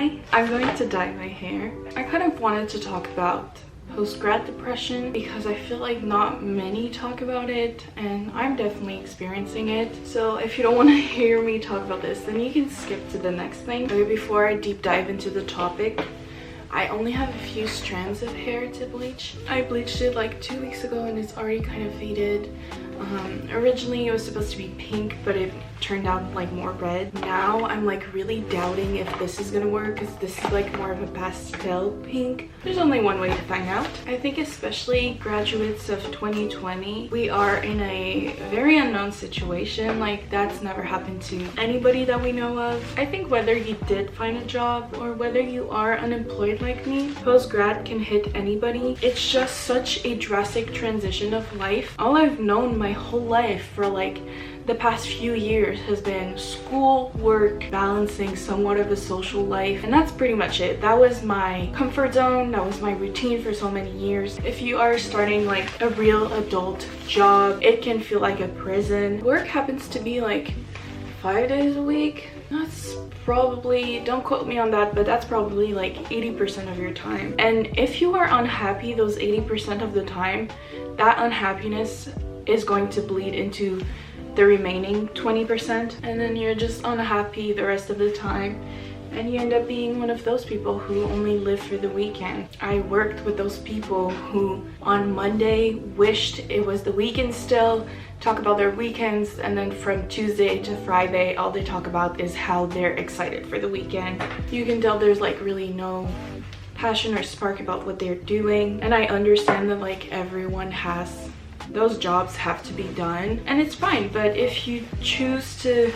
Hi, I'm going to dye my hair. I kind of wanted to talk about post-grad depression because I feel like not many talk about it, and I'm definitely experiencing it. So if you don't want to hear me talk about this, then you can skip to the next thing. Okay, before I deep dive into the topic, I only have a few strands of hair to bleach. I bleached it like 2 weeks ago and it's already kind of faded. Originally it was supposed to be pink, but it turned out like more red. Now I'm like really doubting if this is gonna work because this is like more of a pastel pink. There's only one way to find out. I think especially graduates of 2020, we are in a very unknown situation. Like that's never happened to anybody that we know of. I think whether you did find a job or whether you are unemployed like me, post-grad can hit anybody. It's just such a drastic transition of life. All I've known my whole life for like the past few years has been school, work, balancing somewhat of a social life, and that's pretty much it. That was my comfort zone, that was my routine for so many years. If you are starting like a real adult job, it can feel like a prison. Work happens to be like 5 days a week. That's probably, don't quote me on that, but that's probably like 80% of your time. And if you are unhappy those 80% of the time, that unhappiness is going to bleed into the remaining 20%, and then you're just unhappy the rest of the time, and you end up being one of those people who only live for the weekend. I worked with those people who on Monday wished it was the weekend still, talk about their weekends, and then from Tuesday to Friday all they talk about is how they're excited for the weekend. You can tell there's like really no passion or spark about what they're doing, and I understand that like everyone has those jobs have to be done and it's fine, but if you choose to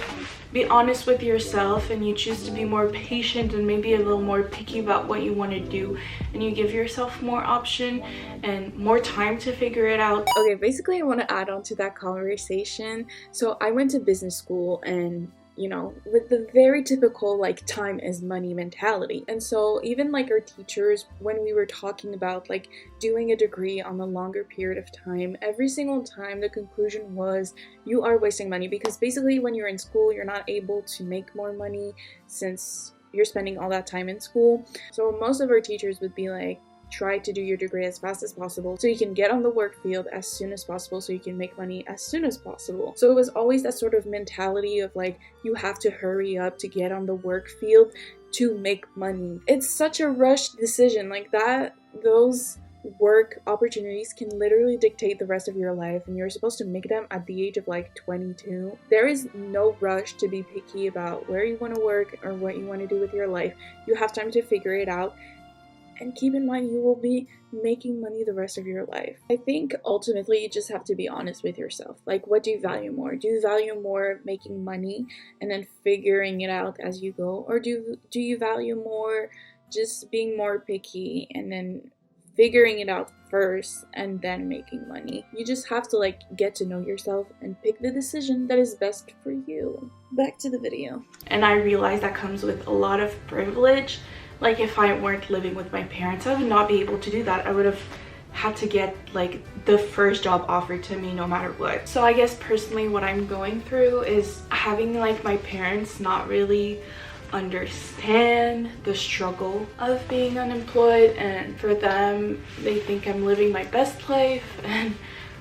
be honest with yourself and you choose to be more patient and maybe a little more picky about what you want to do, and you give yourself more option and more time to figure it out. Okay, basically I want to add on to that conversation. So I went to business school, and you know, with the very typical like time is money mentality. And so even like our teachers, when we were talking about like doing a degree on a longer period of time, every single time the conclusion was you are wasting money, because basically when you're in school you're not able to make more money since you're spending all that time in school. So most of our teachers would be like, try to do your degree as fast as possible so you can get on the work field as soon as possible so you can make money as soon as possible. So it was always that sort of mentality of like you have to hurry up to get on the work field to make money. It's such a rushed decision like that. Those work opportunities can literally dictate the rest of your life, and you're supposed to make them at the age of like 22. There is no rush to be picky about where you want to work or what you want to do with your life. You have time to figure it out. And keep in mind, you will be making money the rest of your life. I think ultimately you just have to be honest with yourself. Like, what do you value more? Do you value more making money and then figuring it out as you go? Or do you value more just being more picky and then figuring it out first and then making money? You just have to like get to know yourself and pick the decision that is best for you. Back to the video. And I realize that comes with a lot of privilege. Like if I weren't living with my parents, I would not be able to do that. I would have had to get like the first job offered to me no matter what. So I guess personally what I'm going through is having like my parents not really understand the struggle of being unemployed, and for them they think I'm living my best life and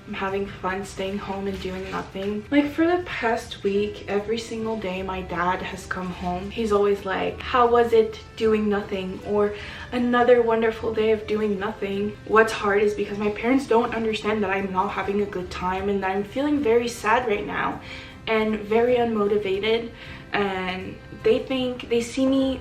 I'm having fun staying home and doing nothing. Like for the past week, every single day my dad has come home. He's always like, how was it doing nothing? Or another wonderful day of doing nothing. What's hard is because my parents don't understand that I'm not having a good time and that I'm feeling very sad right now and very unmotivated, and they see me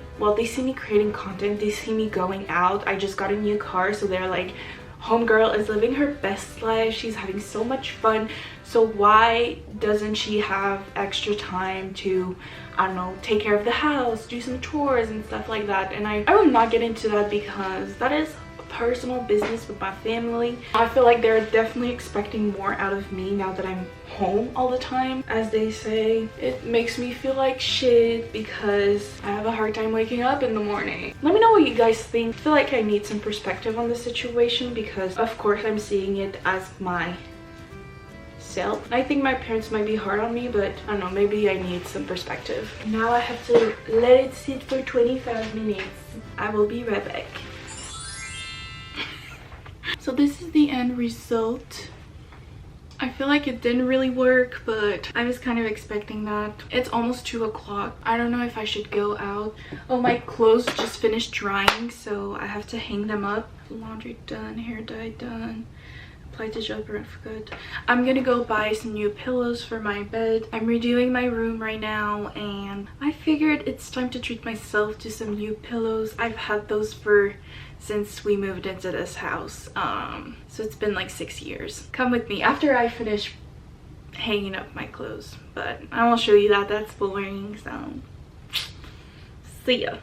creating content, they see me going out. I just got a new car, so they're like, homegirl is living her best life, she's having so much fun, so why doesn't she have extra time to, I don't know, take care of the house, do some chores and stuff like that? And I will not get into that because that is personal business with my family. I feel like they're definitely expecting more out of me now that I'm home all the time. As they say, it makes me feel like shit because I have a hard time waking up in the morning. Let me know what you guys think. I feel like I need some perspective on the situation because of course I'm seeing it as my myself. I think my parents might be hard on me, but I don't know, maybe I need some perspective. Now I have to let it sit for 25 minutes. I will be right back. So this is the end result. I feel like it didn't really work, but I was kind of expecting that. It's almost 2 o'clock. I don't know if I should go out. Oh, my clothes just finished drying, so I have to hang them up. Laundry done, hair dye done, applied deodorant for good. I'm gonna go buy some new pillows for my bed. I'm redoing my room right now, and I figured it's time to treat myself to some new pillows. I've had those since we moved into this house, so it's been like 6 years. Come with me after I finish hanging up my clothes, but I won't show you that. That's boring, so see ya.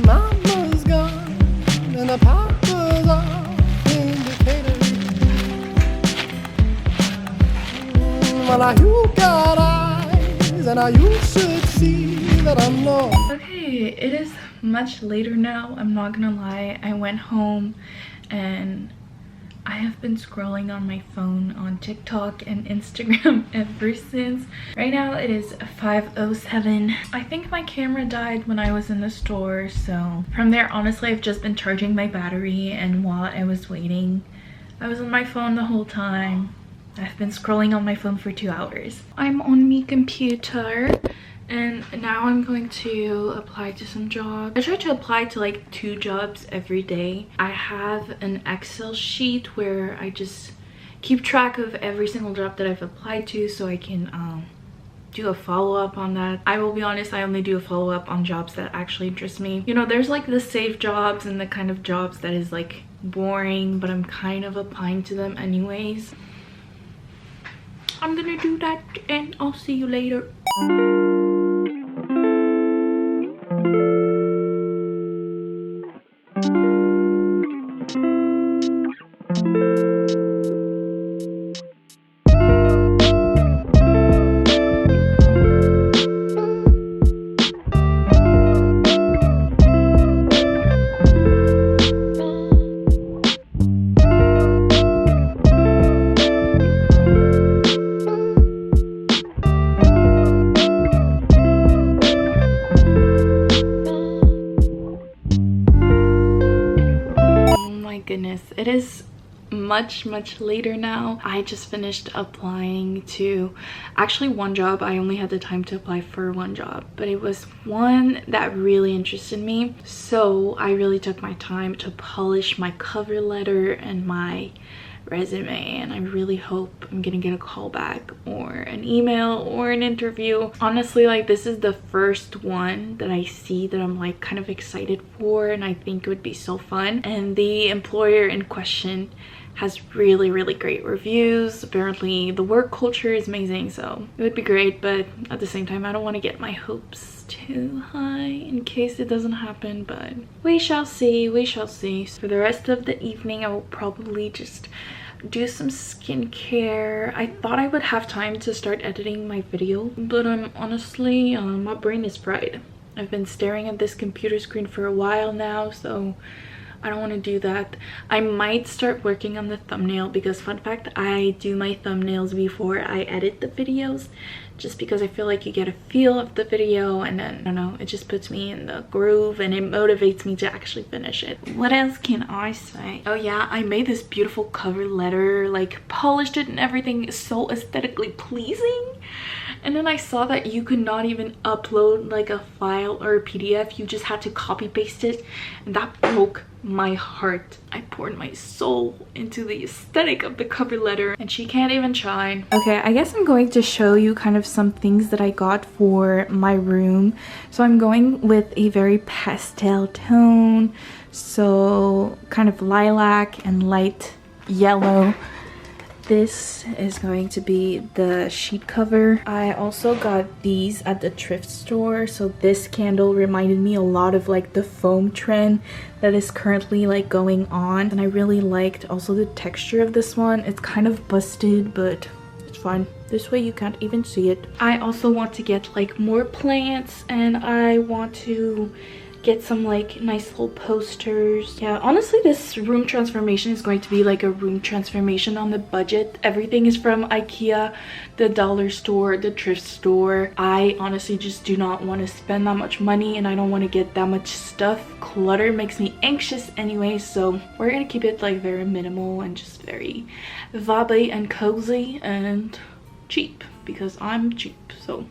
Mama's gone and the papa's off in Decatur. Well, now you got eyes, and now you should see that I'm lost. Okay, it is much later now. I'm not gonna lie. I went home and I have been scrolling on my phone on TikTok and Instagram ever since. Right now it is 5:07. I think my camera died when I was in the store, so from there honestly I've just been charging my battery, and while I was waiting I was on my phone the whole time. I've been scrolling on my phone for 2 hours. I'm on my computer and now I'm going to apply to some jobs. I try to apply to like 2 jobs every day. I have an Excel sheet where I just keep track of every single job that I've applied to, so I can do a follow-up on that. I will be honest, I only do a follow-up on jobs that actually interest me. You know, there's like the safe jobs and the kind of jobs that is like boring, but I'm kind of applying to them anyways. I'm gonna do that and I'll see you later. Goodness, it is much later now. I just finished applying to actually 1 job. I only had the time to apply for 1 job, but it was one that really interested me, so I really took my time to polish my cover letter and my resume, and I really hope I'm gonna get a call back or an email or an interview. Honestly, like, this is the first one that I see that I'm like kind of excited for, and I think it would be so fun. And the employer in question has really great reviews. Apparently the work culture is amazing, so it would be great, but at the same time I don't want to get my hopes too high in case it doesn't happen, but we shall see, we shall see. For the rest of the evening I will probably just do some skincare. I thought I would have time to start editing my video, but honestly my brain is fried. I've been staring at this computer screen for a while now, so I don't want to do that. I might start working on the thumbnail because, fun fact, I do my thumbnails before I edit the videos just because I feel like you get a feel of the video, and then I don't know, it just puts me in the groove and it motivates me to actually finish it. What else can I say? Oh yeah, I made this beautiful cover letter, like polished it and everything, is so aesthetically pleasing. And then I saw that you could not even upload like a file or a PDF, you just had to copy paste it, and that broke my heart. I poured my soul into the aesthetic of the cover letter and she can't even shine. Okay, I guess I'm going to show you kind of some things that I got for my room. So I'm going with a very pastel tone, so kind of lilac and light yellow. This is going to be the sheet cover. I also got these at the thrift store. So this candle reminded me a lot of like the foam trend that is currently like going on. And I really liked also the texture of this one. It's kind of busted, but it's fine. This way you can't even see it. I also want to get like more plants, and I want to get some like nice little posters. Yeah, honestly this room transformation is going to be like a room transformation on the budget. Everything is from IKEA, the dollar store, the thrift store. I honestly just do not want to spend that much money, and I don't want to get that much stuff. Clutter makes me anxious anyway, so we're gonna keep it like very minimal and just very vibe and cozy and cheap, because I'm cheap. So